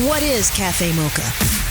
What is Cafe Mocha?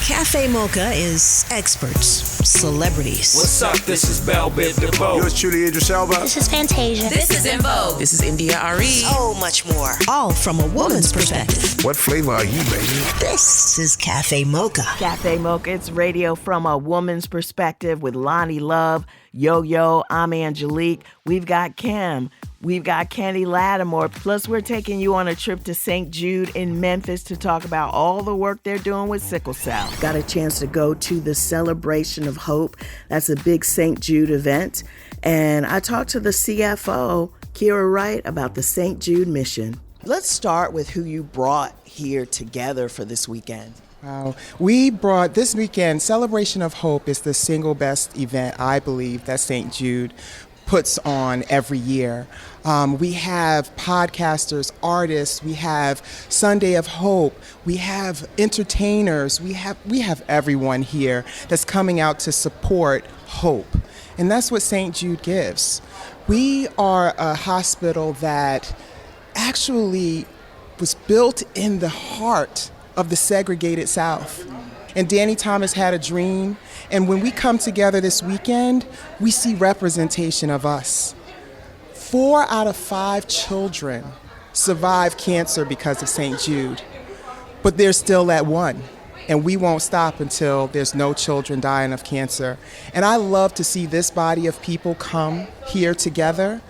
Cafe Mocha is experts, celebrities. What's up? This is Belle Biv DeVoe. Yours truly, Idris Elba. This is Fantasia. This is In Vogue. This is India Ari. So much more. All from a woman's perspective. What flavor are you, baby? This is Cafe Mocha. Cafe Mocha, it's radio from a woman's perspective with Lonnie Love, Yo-Yo, I'm Angelique. We've got Kim. We've got Kenny Lattimore. Plus, we're taking you on a trip to St. Jude in Memphis to talk about all the work they're doing with sickle cell. Got a chance to go to the Celebration of Hope. That's a big St. Jude event. And I talked to the CFO, Kira Wright, about the St. Jude mission. Let's start with who you brought here together for this weekend. We brought this weekend, Celebration of Hope is the single best event, I believe, that St. Jude puts on every year. We have podcasters, artists, we have Sunday of Hope, we have entertainers, we have everyone here that's coming out to support hope. And that's what St. Jude gives. We are a hospital that actually was built in the heart of the segregated South. And Danny Thomas had a dream. And when we come together this weekend, we see representation of us. 4 out of 5 children survive cancer because of St. Jude. But there's still that one. And we won't stop until there's no children dying of cancer. And I love to see this body of people come here together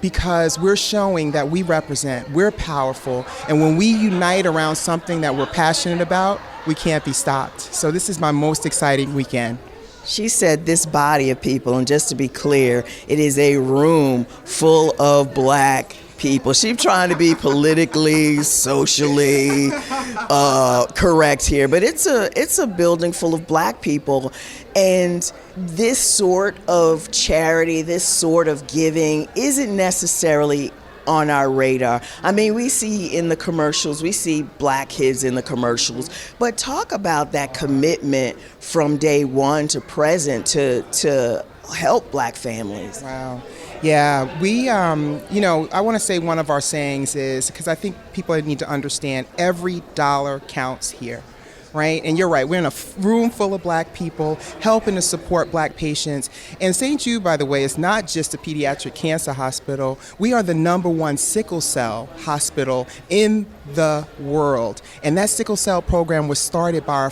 because we're showing that we represent, we're powerful, and when we unite around something that we're passionate about, we can't be stopped. So this is my most exciting weekend. She said this body of people, and just to be clear, it is a room full of black people. She's trying to be politically, socially correct here, but it's a building full of black people, and this sort of charity, this sort of giving isn't necessarily on our radar. I mean, we see in the commercials, we see black kids in the commercials, but talk about that commitment from day one to present to help black families. Wow. Yeah, we, I want to say one of our sayings is, because I think people need to understand, every dollar counts here, right? And you're right, we're in a room full of black people helping to support black patients. And St. Jude, by the way, is not just a pediatric cancer hospital. We are the #1 sickle cell hospital in the world. And that sickle cell program was started by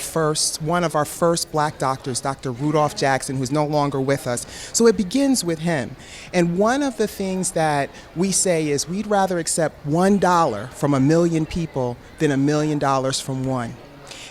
one of our first black doctors, Dr. Rudolph Jackson, who's no longer with us. So it begins with him. And one of the things that we say is we'd rather accept $1 from 1 million people than $1 million from one.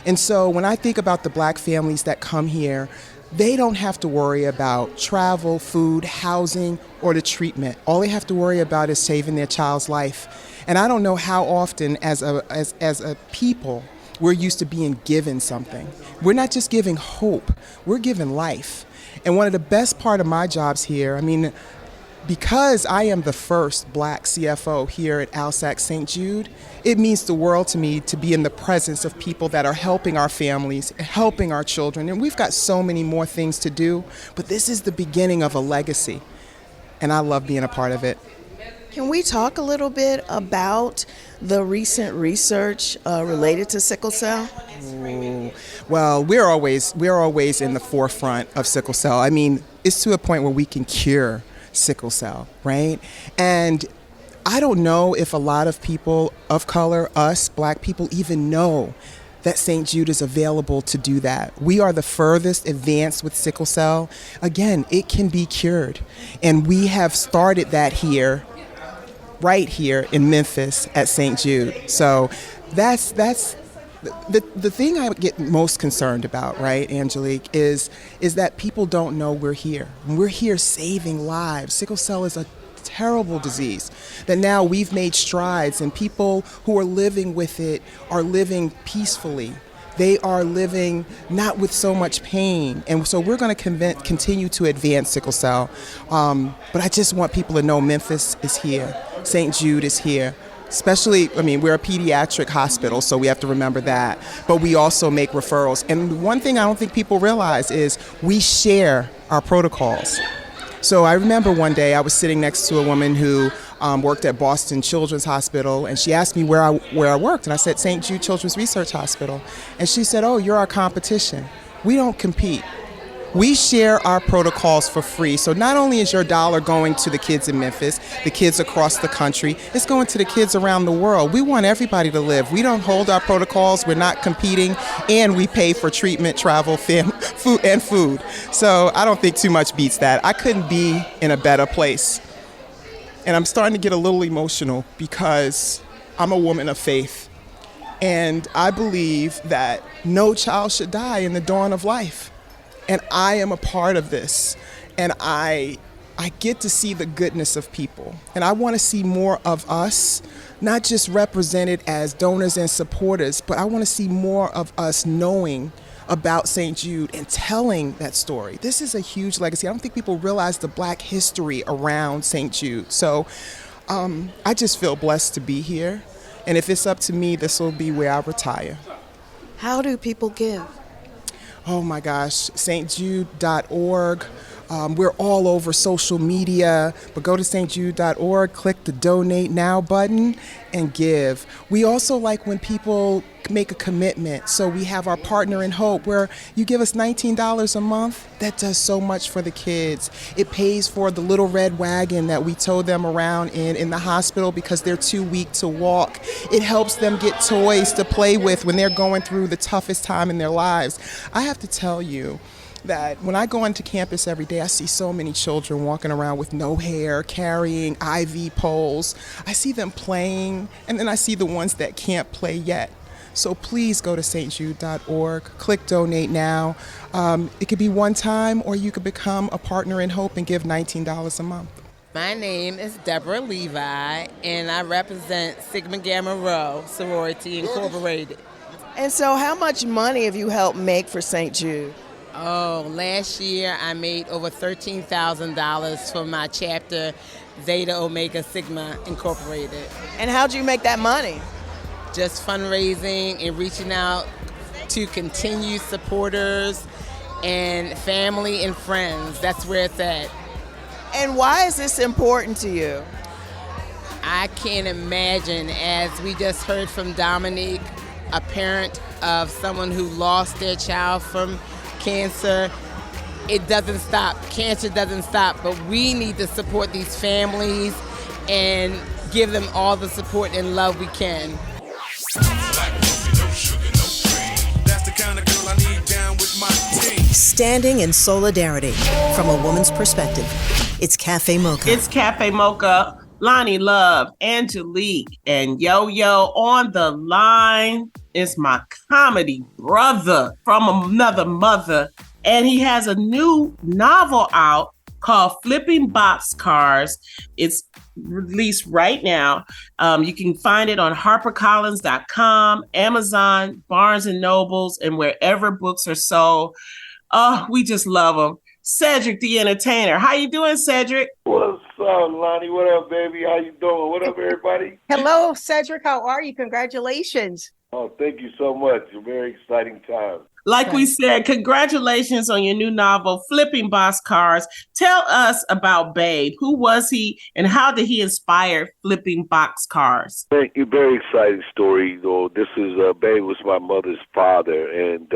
And so when I think about the black families that come here, they don't have to worry about travel, food, housing, or the treatment. All they have to worry about is saving their child's life. And I don't know how often as a people we're used to being given something. We're not just giving hope, we're giving life. And one of the best part of my jobs here, because I am the first black CFO here at ALSAC St. Jude, it means the world to me to be in the presence of people that are helping our families, helping our children. And we've got so many more things to do, but this is the beginning of a legacy. And I love being a part of it. Can we talk a little bit about the recent research related to sickle cell? Well, we're always in the forefront of sickle cell. It's to a point where we can cure sickle cell, right? And I don't know if a lot of people of color, us, black people, even know that St. Jude is available to do that. We are the furthest advanced with sickle cell. Again, it can be cured. And we have started that here, right here in Memphis at St. Jude. So that's the thing I get most concerned about, right, Angelique, is that people don't know we're here. We're here saving lives. Sickle cell is a terrible disease that now we've made strides, and people who are living with it are living peacefully. They are living not with so much pain. And so we're going to continue to advance sickle cell. But I just want people to know Memphis is here. St. Jude is here. Especially, we're a pediatric hospital, so we have to remember that. But we also make referrals. And one thing I don't think people realize is we share our protocols. So I remember one day I was sitting next to a woman who worked at Boston Children's Hospital, and she asked me where I worked, and I said St. Jude Children's Research Hospital. And she said, "Oh, you're our competition. We don't compete. We share our protocols for free. So not only is your dollar going to the kids in Memphis, the kids across the country, it's going to the kids around the world. We want everybody to live. We don't hold our protocols. We're not competing, and we pay for treatment, travel, food. So I don't think too much beats that. I couldn't be in a better place. And I'm starting to get a little emotional because I'm a woman of faith. And I believe that no child should die in the dawn of life. And I am a part of this, and I get to see the goodness of people. And I want to see more of us, not just represented as donors and supporters, but I want to see more of us knowing about St. Jude and telling that story. This is a huge legacy. I don't think people realize the Black history around St. Jude. So I just feel blessed to be here. And if it's up to me, this will be where I retire. How do people give? Oh my gosh, stjude.org. We're all over social media, but go to stjude.org, click the Donate Now button, and give. We also like when people make a commitment. So we have our Partner in Hope, where you give us $19 a month. That does so much for the kids. It pays for the little red wagon that we tow them around in the hospital because they're too weak to walk. It helps them get toys to play with when they're going through the toughest time in their lives. I have to tell you that when I go into campus every day, I see so many children walking around with no hair, carrying IV poles. I see them playing, and then I see the ones that can't play yet. So please go to stjude.org, click Donate Now. It could be one time, or you could become a Partner in Hope and give $19 a month. My name is Deborah Levi, and I represent Sigma Gamma Rho Sorority Incorporated. And so how much money have you helped make for St. Jude? Oh, last year I made over $13,000 for my chapter, Zeta Omega Sigma Incorporated. And how'd you make that money? Just fundraising and reaching out to continued supporters and family and friends. That's where it's at. And why is this important to you? I can't imagine, as we just heard from Dominique, a parent of someone who lost their child from cancer. It doesn't stop. Cancer doesn't stop, but we need to support these families and give them all the support and love we can. Standing in solidarity from a woman's perspective. It's Cafe Mocha. It's Cafe Mocha. Lonnie Love, Angelique, and Yo-Yo on the line is my comedy brother from another mother. And he has a new novel out called Flipping Boxcars. It's released right now. You can find it on HarperCollins.com, Amazon, Barnes & Nobles, and wherever books are sold. Oh, we just love him. Cedric the Entertainer. How you doing, Cedric? What's up, Lonnie? What up, baby? How you doing? What up, everybody? Hello, Cedric. How are you? Congratulations. Oh, thank you so much. A very exciting time. Like we said, congratulations on your new novel, Flipping Boxcars. Tell us about Babe. Who was he, and how did he inspire Flipping Boxcars? Thank you. Very exciting story. Though this is Babe was my mother's father, and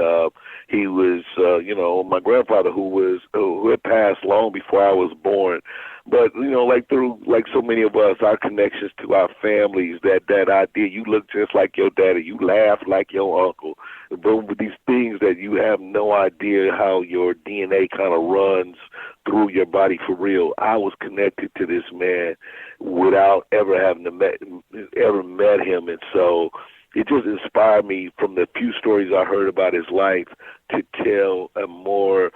he was, my grandfather who had passed long before I was born. But, like so many of us, our connections to our families, that idea, you look just like your daddy, you laugh like your uncle. But with these things that you have no idea how your DNA kind of runs through your body for real. I was connected to this man without ever having met him. And so it just inspired me from the few stories I heard about his life to tell a more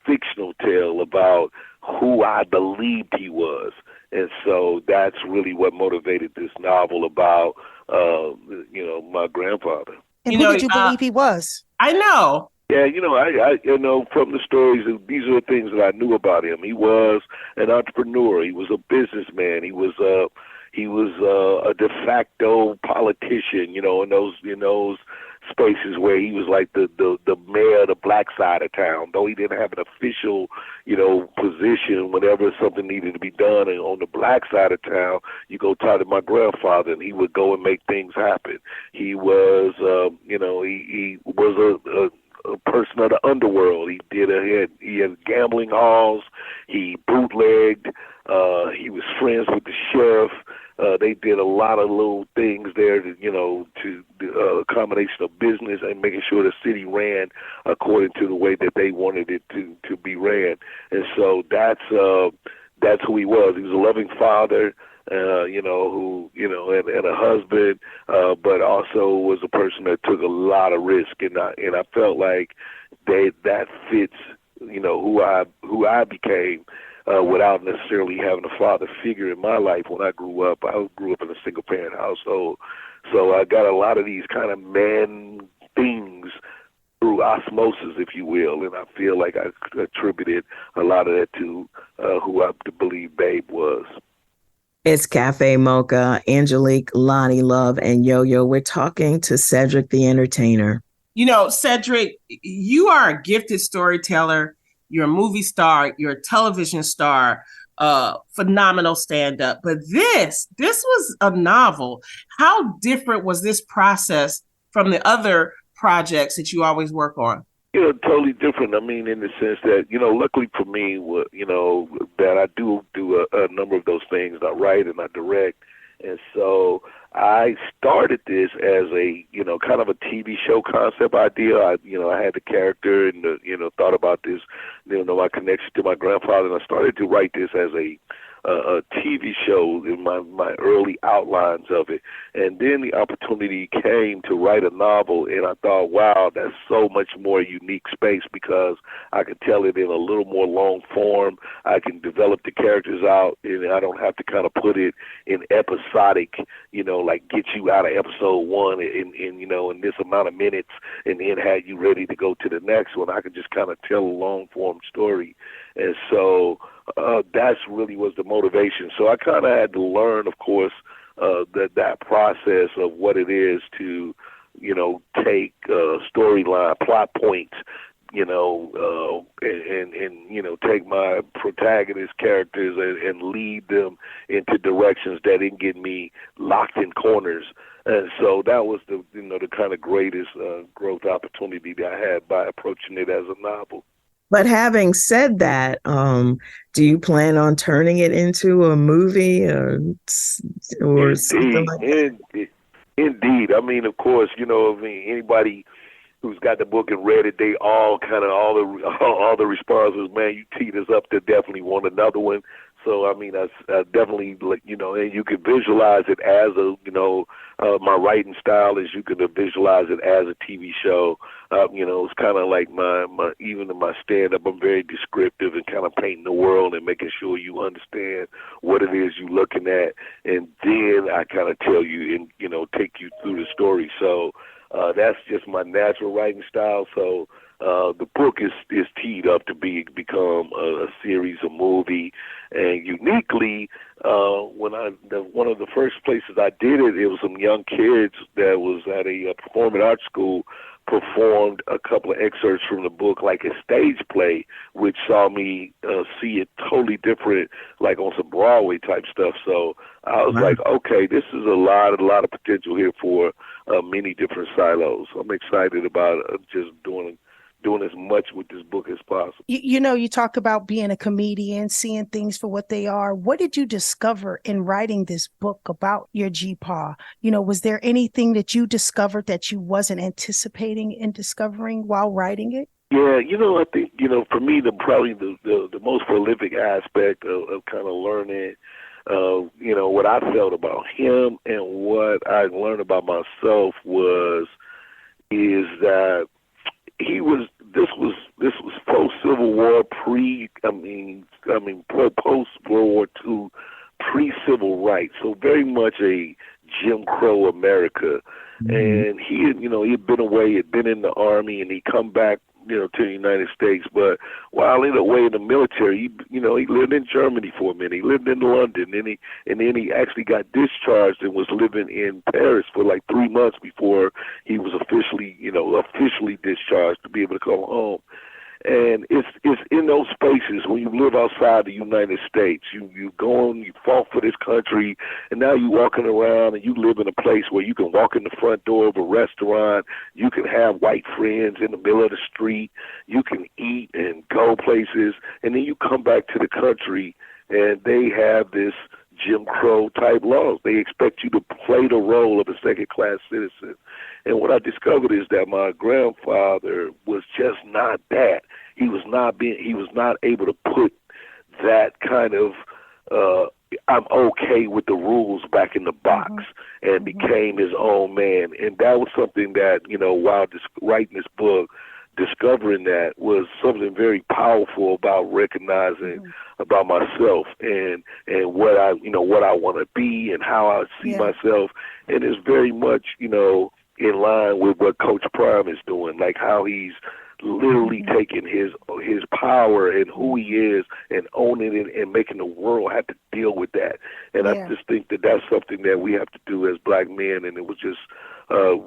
fictional tale about who I believed he was. And so that's really what motivated this novel about, my grandfather. And who did you believe he was? I know. Yeah, I from the stories, these are the things that I knew about him. He was an entrepreneur. He was a businessman. He was a de facto politician, in those spaces where he was like the mayor of the black side of town, though he didn't have an official, position. Whenever something needed to be done and on the black side of town, you go talk to my grandfather, and he would go and make things happen. He was, he was a person of the underworld. He had gambling halls. He bootlegged. He was friends with the sheriff. They did a lot of little things there to accommodation of business and making sure the city ran according to the way that they wanted it to be ran. And so that's who he was. He was a loving father, and a husband, but also was a person that took a lot of risk. And I felt like that fits, who I became. Without necessarily having a father figure in my life when I grew up. I grew up in a single-parent household, so I got a lot of these kind of man things through osmosis, if you will, and I feel like I attributed a lot of that to who I believe Babe was. It's Cafe Mocha, Angelique, Lonnie Love, and Yo-Yo. We're talking to Cedric the Entertainer. Cedric, you are a gifted storyteller. You're a movie star, you're a television star, phenomenal stand-up. But this was a novel. How different was this process from the other projects that you always work on? Totally different. I mean, in the sense that, luckily for me, that I do a number of those things. I write and I direct. And so I started this as a, kind of a TV show concept idea. I had the character and, thought about this, my connection to my grandfather. And I started to write this as a TV show in my early outlines of it. And then the opportunity came to write a novel, and I thought, wow, that's so much more unique space because I can tell it in a little more long form. I can develop the characters out, and I don't have to kind of put it in episodic, like get you out of episode one in this amount of minutes and then have you ready to go to the next one. I can just kind of tell a long form story. And so that's really was the motivation. So I kind of had to learn, of course, that process of what it is to, take storyline, plot points, and take my protagonist characters and lead them into directions that didn't get me locked in corners. And so that was the kind of greatest growth opportunity that I had by approaching it as a novel. But having said that, do you plan on turning it into a movie or something like that? Indeed. I mean, of course, anybody who's got the book and read it, they all all the response was, man, you teed us up to definitely want another one. So, I mean, I definitely, and you could visualize it as my writing style is you could visualize it as a TV show. It's kind of like even in my stand-up, I'm very descriptive and kind of painting the world and making sure you understand what it is you're looking at. And then I kind of tell you and, take you through the story. So that's just my natural writing style. So the book is teed up to become a series, a movie, and uniquely, one of the first places I did it, it was some young kids that was at a performing arts school, performed a couple of excerpts from the book like a stage play, which saw me see it totally different, like on some Broadway type stuff. So I was like, okay, this is a lot of potential here for many different silos. I'm excited about just doing as much with this book as possible. You talk about being a comedian, seeing things for what they are. What did you discover in writing this book about your GPA? Was there anything that you discovered that you wasn't anticipating in discovering while writing it? Yeah, I think, for me, probably the most prolific aspect of kind of learning, what I felt about him and what I learned about myself is that this was post Civil War, post World War II, pre Civil Rights. So very much a Jim Crow America. Mm-hmm. And he had been away, had been in the Army, and he come back to the United States. But while away in the military, he lived in Germany for a minute. He lived in London, and then he actually got discharged and was living in Paris for like 3 months before he was officially discharged to be able to come home. And it's in those spaces when you live outside the United States, you go on, you fought for this country, and now you're walking around and you live in a place where you can walk in the front door of a restaurant, you can have white friends in the middle of the street, you can eat and go places, and then you come back to the country and they have this Jim Crow type laws. They expect you to play the role of a second-class citizen. And what I discovered is that my grandfather was just not that. He was not able to put that kind of I'm okay with the rules back in the box and became his own man. And that was something that, while writing this book, discovering that was something very powerful about recognizing about myself and what I want to be and how I see myself. And it's very much, in line with what Coach Prime is doing, like how he's literally taking his power and who he is and owning it and making the world have to deal with that. And I just think that that's something that we have to do as black men, and it was just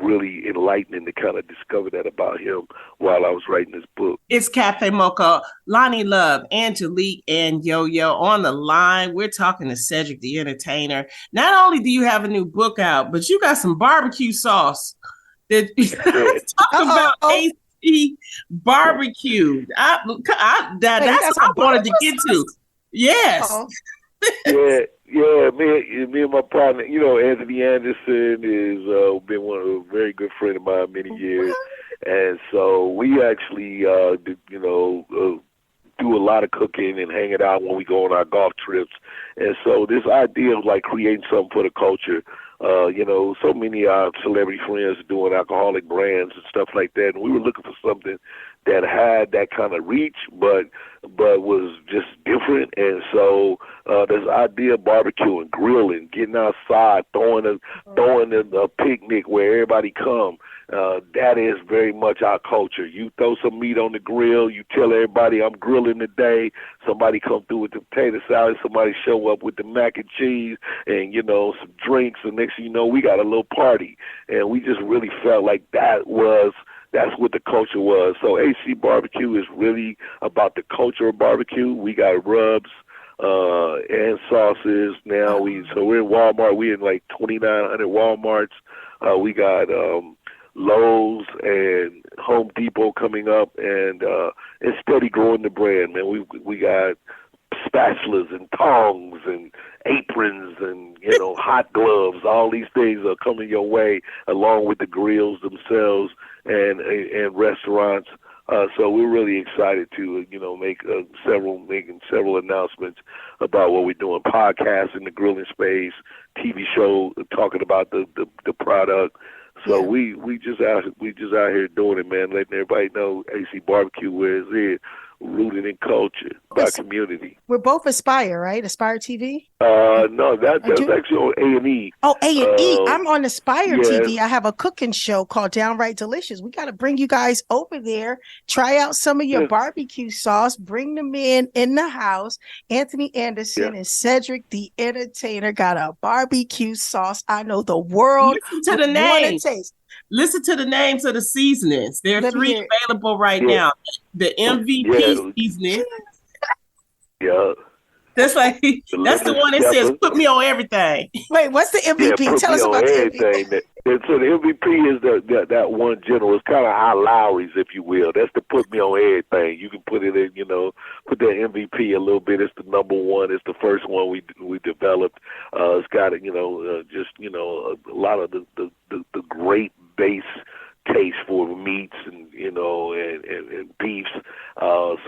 really enlightening to kind of discover that about him while I was writing this book. It's Cafe Mocha, Lonnie Love, Angelique, and Yo-Yo on the line. We're talking to Cedric the Entertainer. Not only do you have a new book out, but you got some barbecue sauce that talk about AC barbecue. That's what I wanted to get to. Yes. Yeah, me and my partner, Anthony Anderson is been a very good friend of mine many years, and so we actually do a lot of cooking and hanging out when we go on our golf trips, and so this idea of like creating something for the culture. So many of our celebrity friends are doing alcoholic brands and stuff like that, and we were looking for something that had that kind of reach, but was just different. And so this idea of barbecuing, grilling, getting outside, throwing a picnic where everybody come, that is very much our culture. You throw some meat on the grill, you tell everybody I'm grilling today, somebody come through with the potato salad, somebody show up with the mac and cheese and, some drinks, and next thing you know, we got a little party. And we just really felt like that's what the culture was. So AC Barbecue is really about the culture of barbecue. We got rubs and sauces now. We're in Walmart. We're in like 2,900 Walmarts. We got Lowe's and Home Depot coming up, and steady growing the brand, man. We got spatulas and tongs and aprons and hot gloves. All these things are coming your way, along with the grills themselves and restaurants. So we're really excited to making several announcements about what we're doing. Podcasts in the grilling space, TV show talking about the product. So we just out here doing it, man, letting everybody know AC Barbecue where it's at. Rooted in culture by community. We're both Aspire, right? Aspire TV? No, that's actually on A&E. Oh, A&E. I'm on Aspire TV. I have a cooking show called Downright Delicious. We got to bring you guys over there, try out some of your barbecue sauce, bring them in the house. Anthony Anderson and Cedric the Entertainer got a barbecue sauce. I know the world Listen to the names. Listen to the names of the seasonings. There are 3 available right now. The MVP seasoning. Yeah. That's the one that says, put me on everything. Wait, what's the MVP? Tell us about the MVP. So the MVP is that one general. It's kind of our Lowry's, if you will. That's the put me on everything. You can put it in, put that MVP a little bit. It's the number one. It's the first one we developed. It's got a lot of the great base taste for meats and and beefs.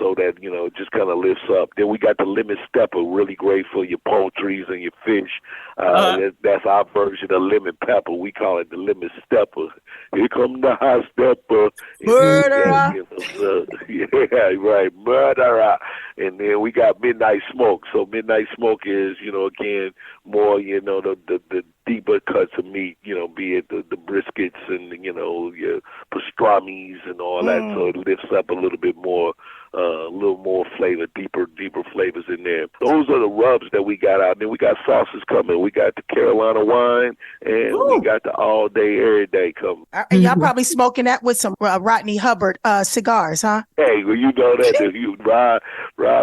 so that, it just kind of lifts up. Then we got the lemon stepper, really great for your poultries and your fish. That's our version of lemon pepper. We call it the lemon stepper. Here come the hot stepper. Murderer. Yeah, right, murderer. And then we got midnight smoke. So midnight smoke is, again, more, the deeper cuts of meat, be it the briskets and, your pastrami's and all that. So it lifts up a little bit more, a little more flavor, deeper flavors in there. Those are the rubs that we got out. And then we got sauces coming. We got the Carolina wine, and we got the all day, every day coming. And y'all probably smoking that with some Rodney Hubbard cigars, huh? Hey, well, you know that. You Rod,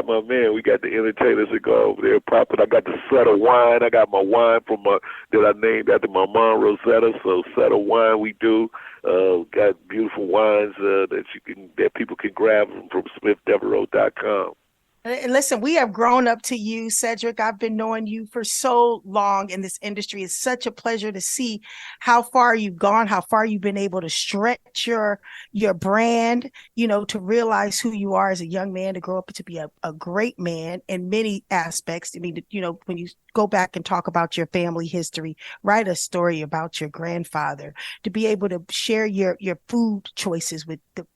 my man. We got the Entertainer cigar over there popping. I got the Sutter wine. I got my wine from that I named after my mom, Rosetta. So Sutter wine we do. Got beautiful wines that people can grab from SmithDevereaux.com. And listen, we have grown up to you, Cedric. I've been knowing you for so long in this industry. It's such a pleasure to see how far you've gone, how far you've been able to stretch your brand, to realize who you are as a young man, to grow up to be a great man in many aspects. I mean, when you go back and talk about your family history, write a story about your grandfather, to be able to share your food choices with the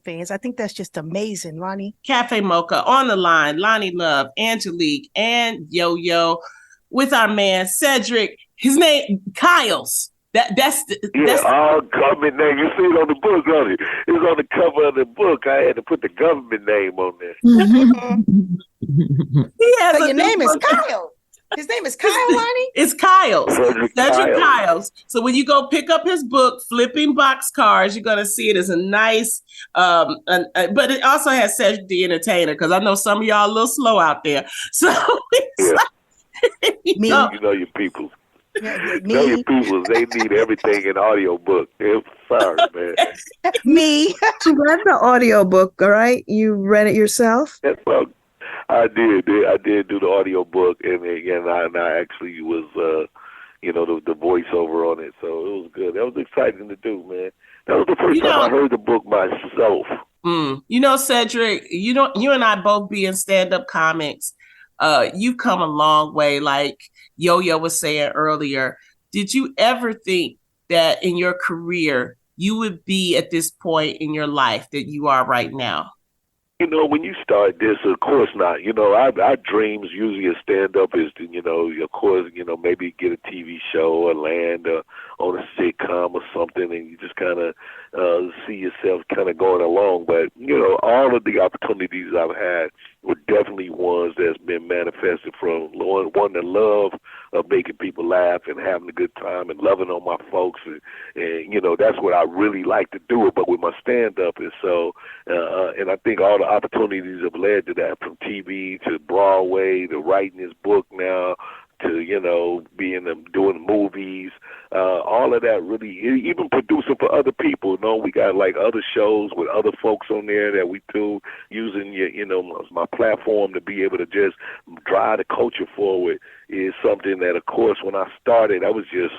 fans. I think that's just amazing, Lonnie. Cafe Mocha on the line, Lonnie Love, Angelique, and Yo-Yo with our man Cedric. His name Kyles. That's all government name. You see it on the book, don't it? It's on the cover of the book. I had to put the government name on there. So your name is Kyle. His name is Kyle, Lonnie? It's Kyles. Cedric Kyles. So when you go pick up his book, Flipping Boxcars, you're going to see it as a nice, but it also has Cedric the Entertainer, because I know some of y'all a little slow out there. So Me. You know your people. Know your people. They need everything in audio book. They're sorry, man. Me. You read the audio book, all right? You read it yourself? Well, I did do the audio book, and I actually was, the voiceover on it, so it was good. That was exciting to do, man. That was the first time I heard the book myself. Cedric, you and I both being stand-up comics, you've come a long way. Like Yo-Yo was saying earlier, did you ever think that in your career you would be at this point in your life that you are right now? When you start this, of course not. Our dreams usually as stand-up is to, of course, maybe get a TV show or land on a sitcom or something, and you just kind of see yourself kind of going along. But, all of the opportunities I've had were definitely ones that's been manifested from one, the love of making people laugh and having a good time and loving on my folks. And that's what I really like to do it. But with my stand-up is so, and I think all the opportunities have led to that, from TV to Broadway to writing this book now to, doing movies, all of that really, even producing for other people. We got like other shows with other folks on there that we do, using my platform to be able to just drive the culture forward is something that, of course, when I started, I was just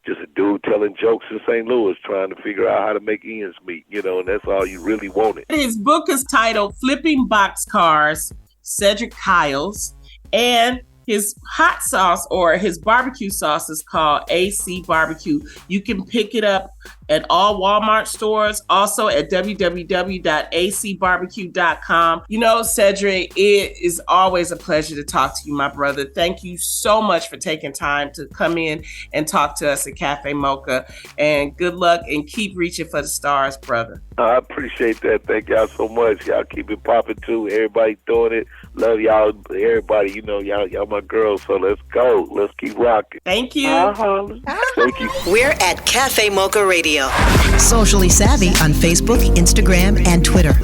a dude telling jokes in St. Louis, trying to figure out how to make ends meet, and that's all you really wanted. His book is titled Flipping Boxcars, Cedric Kyles, and his hot sauce or his barbecue sauce is called AC Barbecue. You can pick it up at all Walmart stores, also at www.acbarbecue.com. Cedric, it is always a pleasure to talk to you, my brother. Thank you so much for taking time to come in and talk to us at Cafe Mocha. And good luck and keep reaching for the stars, brother. I appreciate that. Thank y'all so much. Y'all keep it popping too. Everybody doing it. Love y'all. Everybody, y'all my girls. So let's go. Let's keep rocking. Thank you. Thank you. We're at Cafe Mocha Radio. Socially savvy on Facebook, Instagram, and Twitter.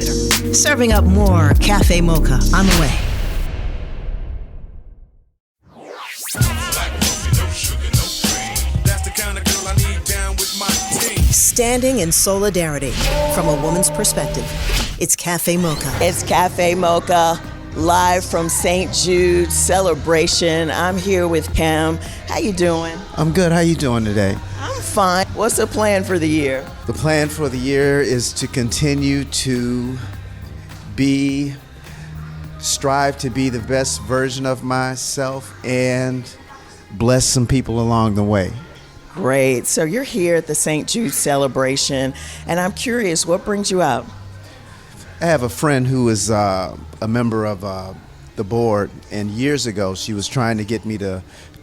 Serving up more Cafe Mocha on the way. Standing in solidarity from a woman's perspective. It's Cafe Mocha. It's Cafe Mocha, live from St. Jude celebration. I'm here with Pam. How you doing? I'm good. How you doing today? I'm fine. What's the plan for the year? The plan for the year is to continue to be strive to be the best version of myself and bless some people along the way. Great. So you're here at the St. Jude celebration, and I'm curious, what brings you out? I have a friend who is a member of the board, and years ago she was trying to get me to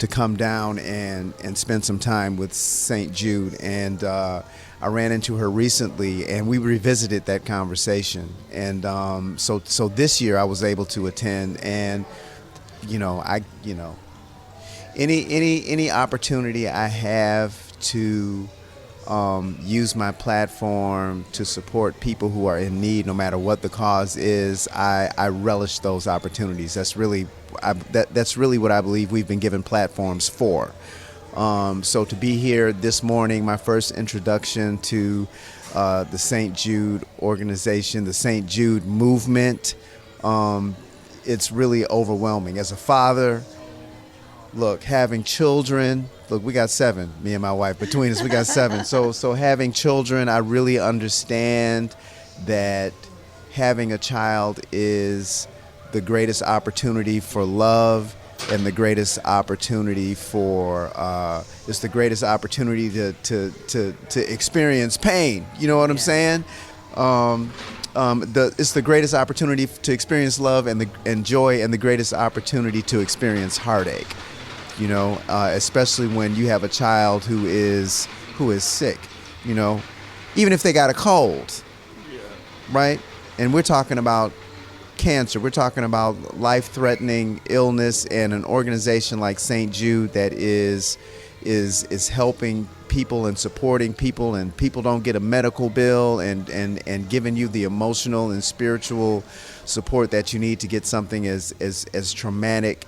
come down and spend some time with St. Jude, and I ran into her recently, and we revisited that conversation. And so this year I was able to attend, and any opportunity I have to use my platform to support people who are in need, no matter what the cause is, I relish those opportunities. That's really what I believe we've been given platforms for. So to be here this morning, my first introduction to the St. Jude organization, the St. Jude movement, it's really overwhelming. As a father, look, having children, look, we got 7, me and my wife. Between us, we got 7. So having children, I really understand that having a child is the greatest opportunity for love, and the greatest opportunity for it's the greatest opportunity to experience pain. You know what I'm saying? It's the greatest opportunity to experience love and joy, and the greatest opportunity to experience heartache. You know, especially when you have a child who is sick. You know, even if they got a cold, right? And we're talking about cancer. We're talking about life-threatening illness, and an organization like St. Jude that is helping people and supporting people, and people don't get a medical bill, and giving you the emotional and spiritual support that you need to get something as traumatic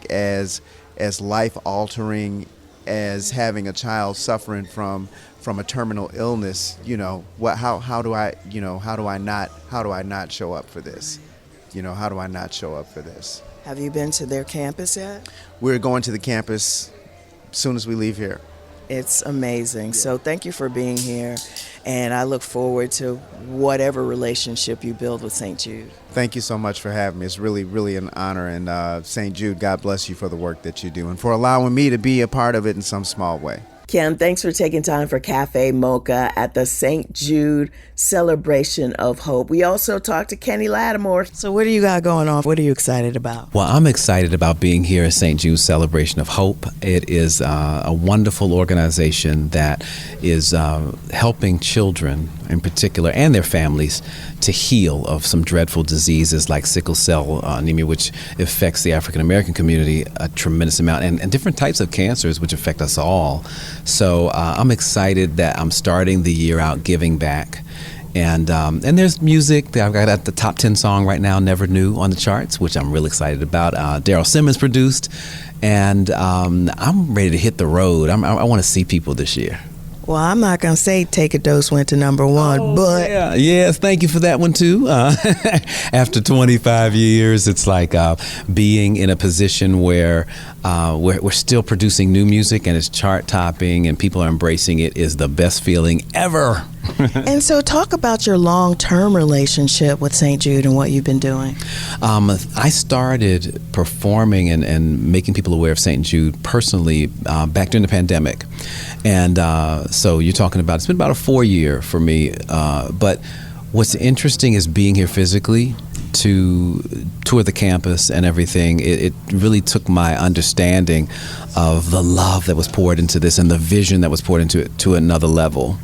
as life-altering as having a child suffering from a terminal illness. You know, how do I not show up for this? You know, how do I not show up for this? Have you been to their campus yet? We're going to the campus as soon as we leave here. It's amazing. So thank you for being here, and I look forward to whatever relationship you build with St. Jude. Thank you so much for having me. It's really, really an honor, and St. Jude, God bless you for the work that you do and for allowing me to be a part of it in some small way. Kim, thanks for taking time for Cafe Mocha at the St. Jude Celebration of Hope. We also talked to Kenny Lattimore. So what do you got going on? What are you excited about? Well, I'm excited about being here at St. Jude Celebration of Hope. It is a wonderful organization that is helping children in particular and their families to heal of some dreadful diseases like sickle cell anemia, which affects the African American community a tremendous amount, and different types of cancers which affect us all. So I'm excited that I'm starting the year out giving back. And there's music that I've got at the top 10 song right now, Never Knew, on the charts, which I'm really excited about. Daryl Simmons produced, and I'm ready to hit the road. I want to see people this year. Well, I'm not going to say Take a Dose went to number 1, but... Yeah. Yes, thank you for that one, too. After 25 years, it's like being in a position where we're still producing new music, and it's chart-topping, and people are embracing it, is the best feeling ever. And so talk about your long-term relationship with St. Jude and what you've been doing. I started performing and making people aware of St. Jude personally back during the pandemic. And so you're talking about, it's been about a 4-year for me. But what's interesting is being here physically to tour the campus and everything. It really took my understanding of the love that was poured into this and the vision that was poured into it to another level.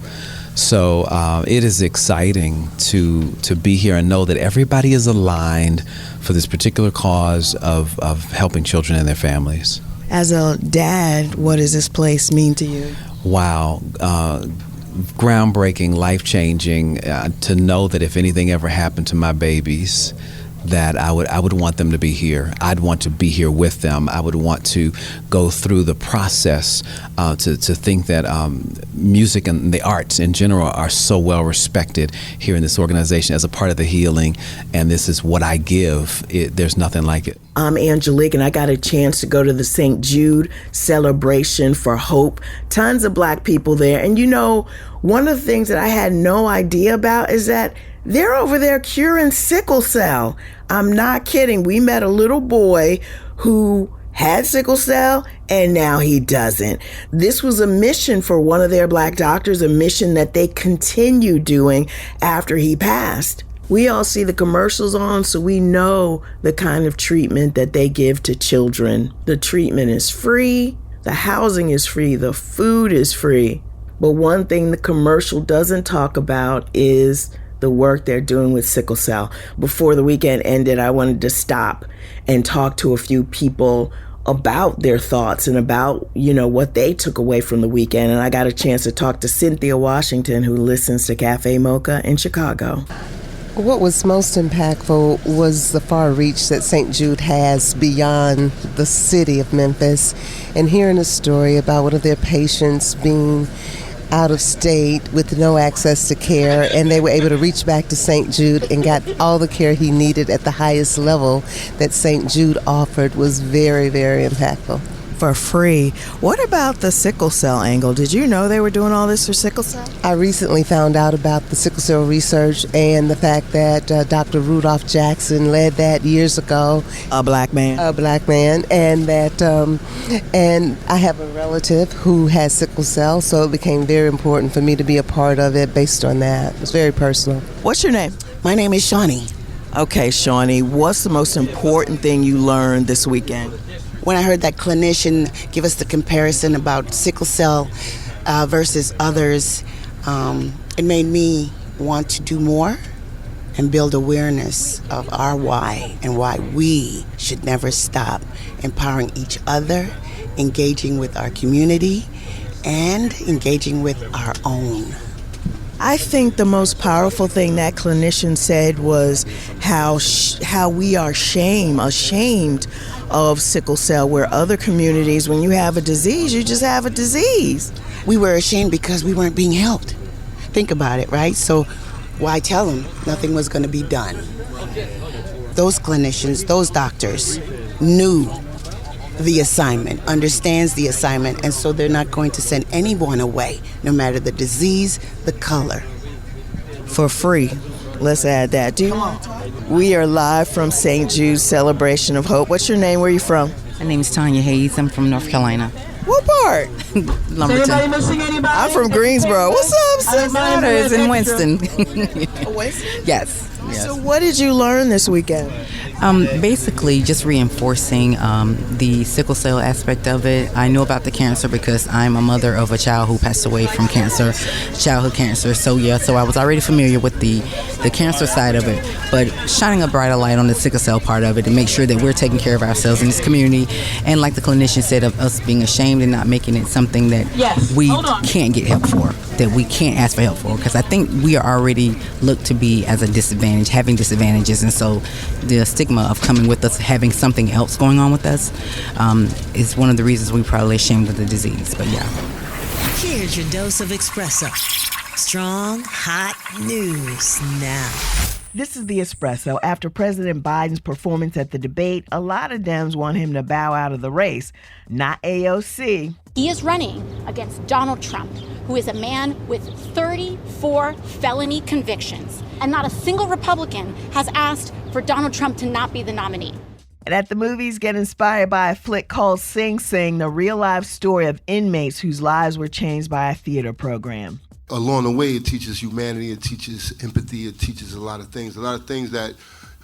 So it is exciting to be here and know that everybody is aligned for this particular cause of helping children and their families. As a dad, what does this place mean to you? Wow. Groundbreaking, life-changing, to know that if anything ever happened to my babies, that I would want them to be here. I'd want to be here with them. I would want to go through the process to think that music and the arts in general are so well respected here in this organization as a part of the healing, and this is what I give. There's nothing like it. I'm Angelique, and I got a chance to go to the St. Jude Celebration for Hope. Tons of Black people there. And you know, one of the things that I had no idea about is that They're over there curing sickle cell. I'm not kidding. We met a little boy who had sickle cell and now he doesn't. This was a mission for one of their Black doctors, a mission that they continue doing after he passed. We all see the commercials on, so we know the kind of treatment that they give to children. The treatment is free, the housing is free, the food is free. But one thing the commercial doesn't talk about is the work they're doing with sickle cell. Before the weekend ended, I wanted to stop and talk to a few people about their thoughts and about, what they took away from the weekend. And I got a chance to talk to Cynthia Washington, who listens to Cafe Mocha in Chicago. What was most impactful was the far reach that St. Jude has beyond the city of Memphis, and hearing a story about one of their patients being out of state with no access to care, and they were able to reach back to St. Jude and got all the care he needed at the highest level that St. Jude offered was very, very impactful. For free. What about the sickle cell angle? Did you know they were doing all this for sickle cell? I recently found out about the sickle cell research and the fact that Dr. Rudolph Jackson led that years ago. A black man, and that and I have a relative who has sickle cell, so it became very important for me to be a part of it based on that. It's very personal. What's your name? My name is Shawnee. Okay, Shawnee, what's the most important thing you learned this weekend? When I heard that clinician give us the comparison about sickle cell versus others, it made me want to do more and build awareness of our why and why we should never stop empowering each other, engaging with our community, and engaging with our own. I think the most powerful thing that clinician said was how we are ashamed of sickle cell, where other communities, when you have a disease, you just have a disease. We were ashamed because we weren't being helped. Think about it, right? So why tell them nothing was going to be done? Those clinicians, those doctors knew the assignment, understands the assignment, and so they're not going to send anyone away, no matter the disease, the color. For free. Let's add that. We are live from St. Jude's Celebration of Hope. What's your name? Where are you from? My name is Tanya Hayes. I'm from North Carolina. What part? Lumberton. I'm from Greensboro. What's up, sis? It's in Winston. Winston? Yes. So what did you learn this weekend? Basically, just reinforcing the sickle cell aspect of it. I know about the cancer because I'm a mother of a child who passed away from cancer, childhood cancer. So I was already familiar with the cancer side of it, but shining a brighter light on the sickle cell part of it to make sure that we're taking care of ourselves in this community. And like the clinician said, of us being ashamed and not making it something that we can't get help for, that we can't ask for help for, because I think we are already looked to be as a disadvantage, having disadvantages, and so the stigma of coming with us, having something else going on with us, is one of the reasons we're probably ashamed of the disease. But yeah. Here's your dose of espresso. Strong, hot news now. This is the Espresso. After President Biden's performance at the debate, a lot of Dems want him to bow out of the race. Not AOC. He is running against Donald Trump, who is a man with 34 felony convictions. And not a single Republican has asked for Donald Trump to not be the nominee. And at the movies, get inspired by a flick called Sing Sing, the real-life story of inmates whose lives were changed by a theater program. Along the way, it teaches humanity, it teaches empathy, it teaches a lot of things that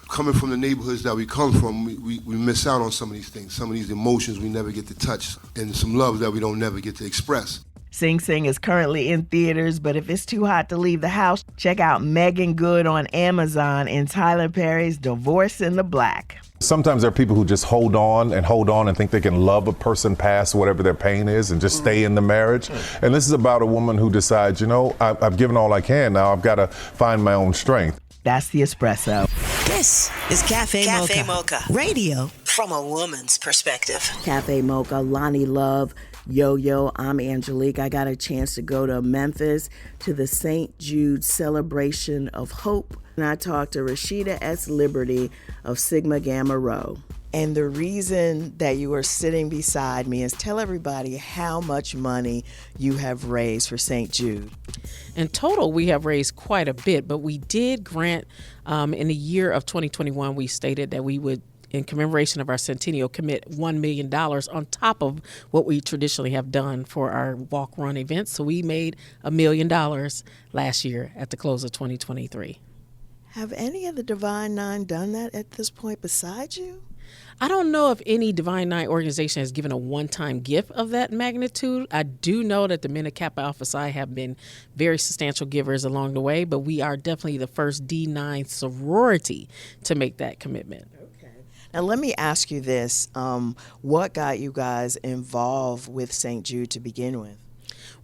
coming from the neighborhoods that we come from, we miss out on some of these things, some of these emotions we never get to touch, and some love that we don't never get to express. Sing Sing is currently in theaters, but if it's too hot to leave the house, check out Megan Good on Amazon and Tyler Perry's Divorce in the Black. Sometimes there are people who just hold on and think they can love a person past whatever their pain is and just stay in the marriage. And this is about a woman who decides, I've given all I can, now I've got to find my own strength. That's the Espresso. This is Cafe Mocha. Radio from a woman's perspective. Cafe Mocha, Lonnie Love, Yo-Yo, I'm Angelique. I got a chance to go to Memphis to the St. Jude Celebration of Hope. And I talked to Rashida S. Liberty of Sigma Gamma Rho. And the reason that you are sitting beside me is tell everybody how much money you have raised for St. Jude. In total, we have raised quite a bit, but we did grant in the year of 2021, we stated that we would, in commemoration of our centennial, commit $1 million on top of what we traditionally have done for our walk-run events. So we made $1 million last year at the close of 2023. Have any of the Divine Nine done that at this point besides you? I don't know if any Divine Nine organization has given a one-time gift of that magnitude. I do know that the Men of Kappa Alpha Psi have been very substantial givers along the way, but we are definitely the first D9 sorority to make that commitment. Now, let me ask you this. What got you guys involved with St. Jude to begin with?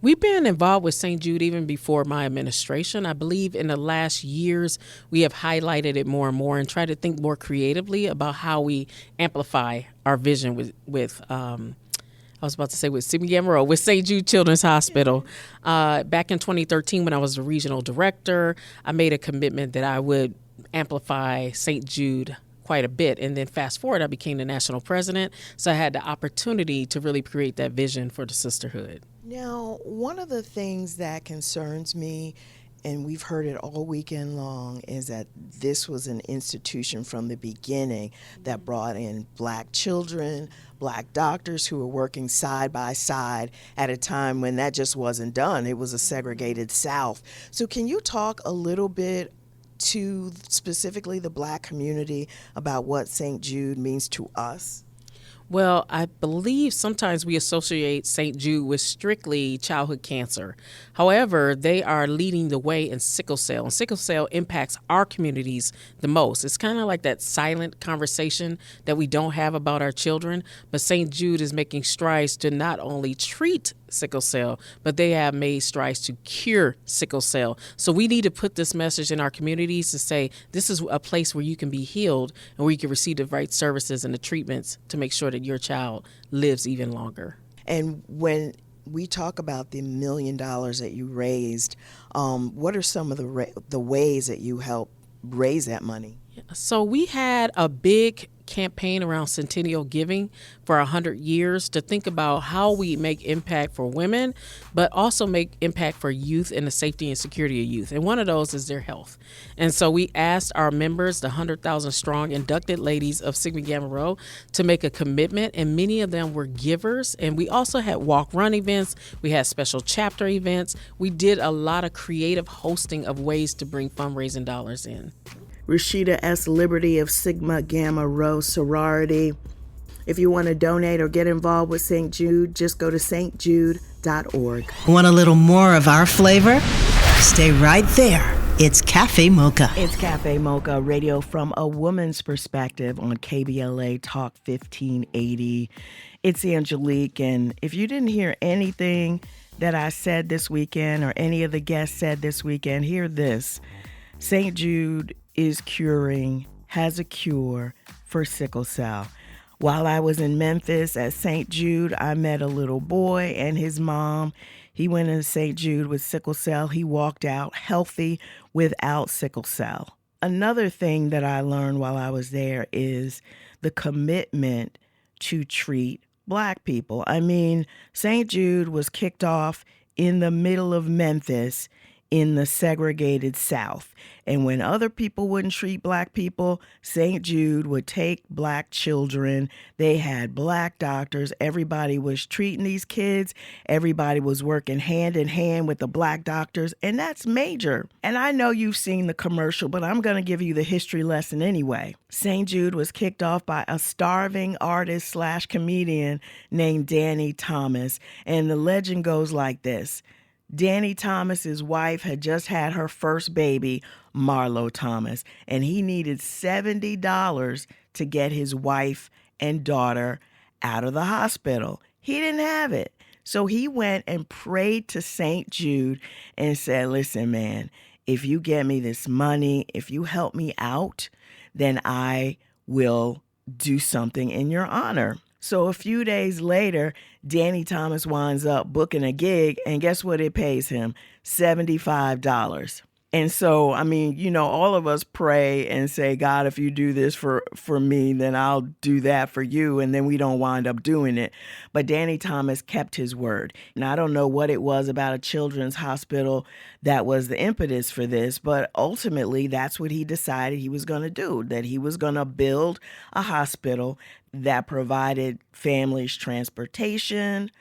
We've been involved with St. Jude even before my administration. I believe in the last years, we have highlighted it more and more and tried to think more creatively about how we amplify our vision with Sidney Gamero, with St. Jude Children's Hospital. Back in 2013, when I was the regional director, I made a commitment that I would amplify St. Jude quite a bit. And then fast forward, I became the national president. So I had the opportunity to really create that vision for the sisterhood. Now, one of the things that concerns me, and we've heard it all weekend long, is that this was an institution from the beginning that brought in Black children, Black doctors who were working side by side at a time when that just wasn't done. It was a segregated South. So can you talk a little bit to specifically the Black community about what St. Jude means to us? Well, I believe sometimes we associate St. Jude with strictly childhood cancer. However, they are leading the way in sickle cell, and sickle cell impacts our communities the most. It's kind of like that silent conversation that we don't have about our children, but St. Jude is making strides to not only treat sickle cell, but they have made strides to cure sickle cell. So we need to put this message in our communities to say this is a place where you can be healed and where you can receive the right services and the treatments to make sure that your child lives even longer. And when we talk about the $1 million that you raised, what are some of the ways that you help raise that money? So we had a big campaign around centennial giving for 100 years to think about how we make impact for women, but also make impact for youth and the safety and security of youth. And one of those is their health. And so we asked our members, the 100,000 strong inducted ladies of Sigma Gamma Rho, to make a commitment, and many of them were givers. And we also had walk-run events. We had special chapter events. We did a lot of creative hosting of ways to bring fundraising dollars in. Rashida S. Liberty of Sigma Gamma Rho sorority. If you want to donate or get involved with St. Jude, just go to stjude.org. Want a little more of our flavor? Stay right there. It's Cafe Mocha. It's Cafe Mocha, radio from a woman's perspective on KBLA Talk 1580. It's Angelique, and if you didn't hear anything that I said this weekend or any of the guests said this weekend, hear this. St. Jude has a cure for sickle cell. While I was in Memphis at St. Jude, I met a little boy and his mom. He went into St. Jude with sickle cell. He walked out healthy without sickle cell. Another thing that I learned while I was there is the commitment to treat Black people. I mean, St. Jude was kicked off in the middle of Memphis in the segregated South. And when other people wouldn't treat Black people, St. Jude would take Black children. They had Black doctors. Everybody was treating these kids. Everybody was working hand in hand with the Black doctors. And that's major. And I know you've seen the commercial, but I'm going to give you the history lesson anyway. St. Jude was kicked off by a starving artist / comedian named Danny Thomas. And the legend goes like this. Danny Thomas's wife had just had her first baby, Marlo Thomas, and he needed $70 to get his wife and daughter out of the hospital. He didn't have it. So he went and prayed to St. Jude and said, listen, man, if you get me this money, if you help me out, then I will do something in your honor. So a few days later, Danny Thomas winds up booking a gig, and guess what it pays him? $75. And so, I mean, you know, all of us pray and say, God, if you do this for me, then I'll do that for you. And then we don't wind up doing it. But Danny Thomas kept his word. And I don't know what it was about a children's hospital that was the impetus for this, but ultimately that's what he decided he was going to do, that he was going to build a hospital that provided families transportation,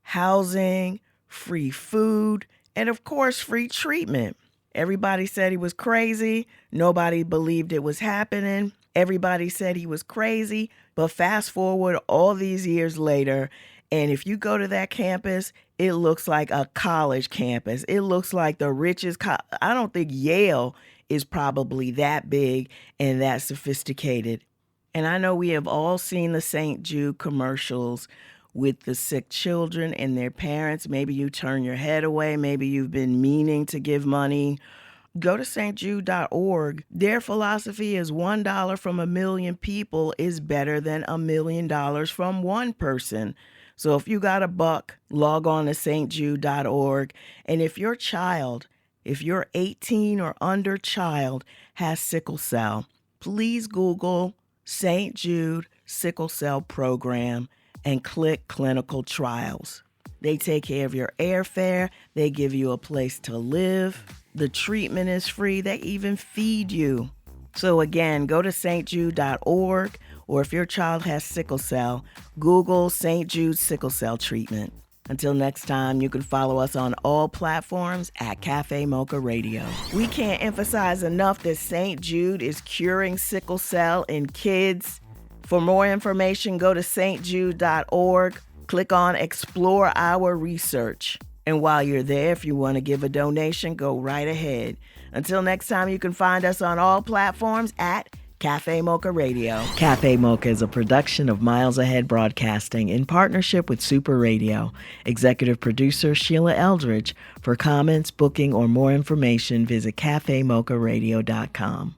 housing, free food, and of course, free treatment. Everybody said he was crazy. Nobody believed it was happening. Everybody said he was crazy. But fast forward all these years later, and if you go to that campus, it looks like a college campus. It looks like the richest. I don't think Yale is probably that big and that sophisticated. And I know we have all seen the St. Jude commercials with the sick children and their parents. Maybe you turn your head away. Maybe you've been meaning to give money. Go to stjude.org. Their philosophy is $1 from 1 million people is better than $1 million from one person. So if you got a buck, log on to stjude.org. And if your 18 or under child has sickle cell, please Google St. Jude Sickle Cell Program and click clinical trials. They take care of your airfare. They give you a place to live. The treatment is free. They even feed you. So again, go to stjude.org, or if your child has sickle cell, Google St. Jude Sickle Cell Treatment. Until next time, you can follow us on all platforms at Cafe Mocha Radio. We can't emphasize enough that St. Jude is curing sickle cell in kids. For more information, go to stjude.org, click on Explore Our Research. And while you're there, if you want to give a donation, go right ahead. Until next time, you can find us on all platforms at Cafe Mocha Radio. Cafe Mocha is a production of Miles Ahead Broadcasting in partnership with Super Radio. Executive producer Sheila Eldridge. For comments, booking, or more information, visit cafemocharadio.com.